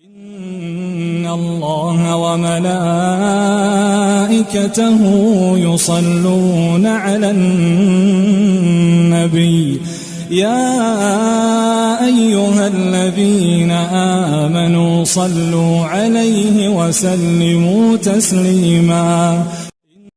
إن الله وملائكته يصلون على النبي يا أيها الذين آمنوا صلوا عليه وسلموا تسليما.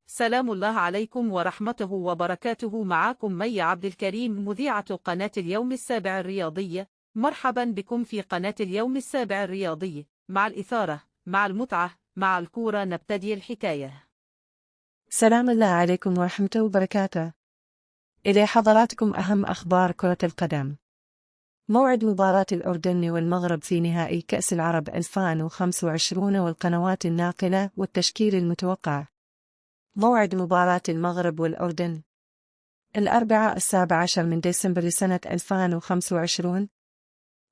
سلام الله عليكم ورحمته وبركاته. معكم مي عبد الكريم، مذيعة قناة اليوم السابع الرياضية. مرحبا بكم في قناة اليوم السابع الرياضي، مع الإثارة، مع المتعة، مع الكورة. نبتدي الحكاية. سلام الله عليكم ورحمته وبركاته. إلى حضراتكم أهم أخبار كرة القدم. موعد مباراة الأردن والمغرب في نهائي كأس العرب 2025 والقنوات الناقلة والتشكيل المتوقع. موعد مباراة المغرب والأردن الأربعاء 17 من ديسمبر سنة 2025.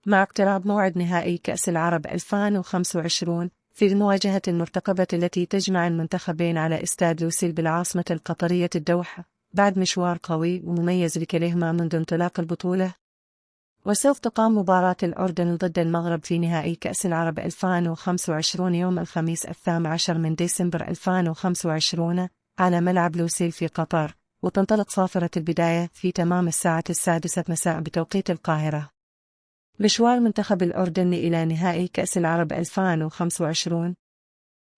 مع اقتراب موعد نهائي كأس العرب 2025 في المواجهة المرتقبة التي تجمع المنتخبين على استاد لوسيل بالعاصمة القطرية الدوحة، بعد مشوار قوي ومميز لكليهما منذ انطلاق البطولة. وسوف تقام مباراة الأردن ضد المغرب في نهائي كأس العرب 2025 يوم الخميس 18 من ديسمبر 2025 على ملعب لوسيل في قطر، وتنطلق صافرة البداية في تمام الساعة 6 مساء بتوقيت القاهرة. مشوار منتخب الأردن إلى نهائي كأس العرب 2025.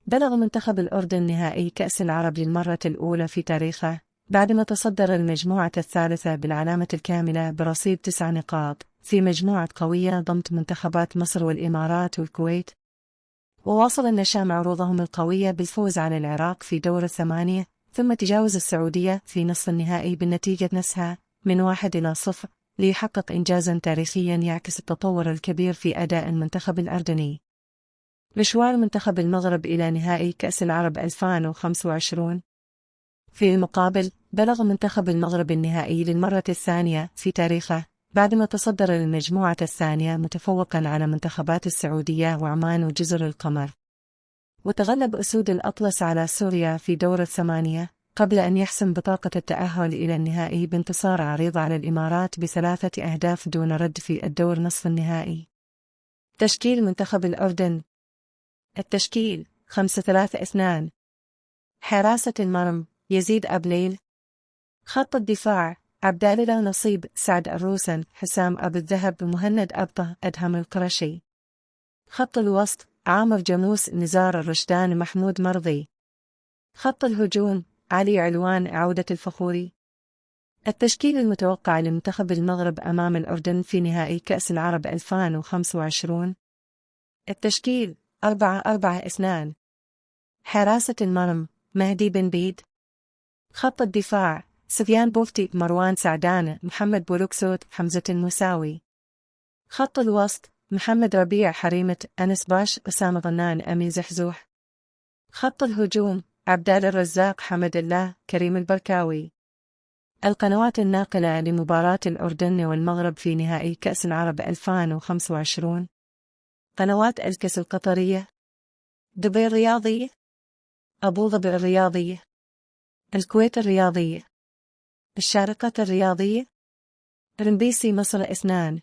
بلغ منتخب الأردن نهائي كأس العرب للمرة الأولى في تاريخه بعدما تصدر المجموعة الثالثة بالعلامة الكاملة برصيد 9 نقاط في مجموعة قوية ضمت منتخبات مصر والإمارات والكويت. وواصل النشام عروضهم القوية بالفوز على العراق في دور الثمانية، ثم تجاوز السعودية في نصف النهائي بالنتيجة نفسها من 1-0، ليحقق إنجازاً تاريخياً يعكس التطور الكبير في أداء المنتخب الأردني. مشوار منتخب المغرب إلى نهائي كأس العرب 2025. في المقابل، بلغ منتخب المغرب النهائي للمرة الثانية في تاريخه بعدما تصدر المجموعة الثانية متفوقاً على منتخبات السعودية وعمان وجزر القمر. وتغلب أسود الأطلس على سوريا في دور الثمانية قبل أن يحسم بطاقة التأهل إلى النهائي بانتصار عريض على الإمارات ب3 أهداف دون رد في الدور نصف النهائي. تشكيل منتخب الأردن. التشكيل 5-3-2. حراسة المرمى يزيد أبليل. خط الدفاع عبدالله نصيب، سعد الروسن، حسام أبو الذهب، مهند أبطه، أدهم القرشي. خط الوسط عامر جاموس، نزار الرشدان، محمود مرضي. خط الهجوم علي علوان، عودة الفخوري. التشكيل المتوقع لمنتخب المغرب أمام الأردن في نهائي كأس العرب 2025. التشكيل 4-4-2. حراسة المرمى مهدي بن بيد. خط الدفاع سفيان بوفتي، مروان سعدان، محمد بولوكسوت، حمزة المساوي. خط الوسط محمد ربيع، حريمة، أنس باش، أسامة ظنان، أمين زحزوح. خط الهجوم عبدال الرزاق، حمد الله، كريم البركاوي. القنوات الناقلة لمباراة الأردن والمغرب في نهائي كأس العرب 2025. قنوات الكأس القطرية، دبي الرياضية، أبو ظبي الرياضية، الكويت الرياضية، الشارقة الرياضية، رمبيسي مصر 2.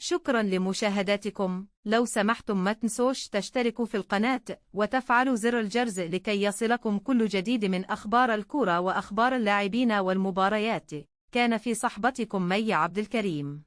شكرا لمشاهداتكم. لو سمحتم ما تنسوش تشتركوا في القناة وتفعلوا زر الجرس لكي يصلكم كل جديد من أخبار الكرة وأخبار اللاعبين والمباريات. كان في صحبتكم مي عبد الكريم.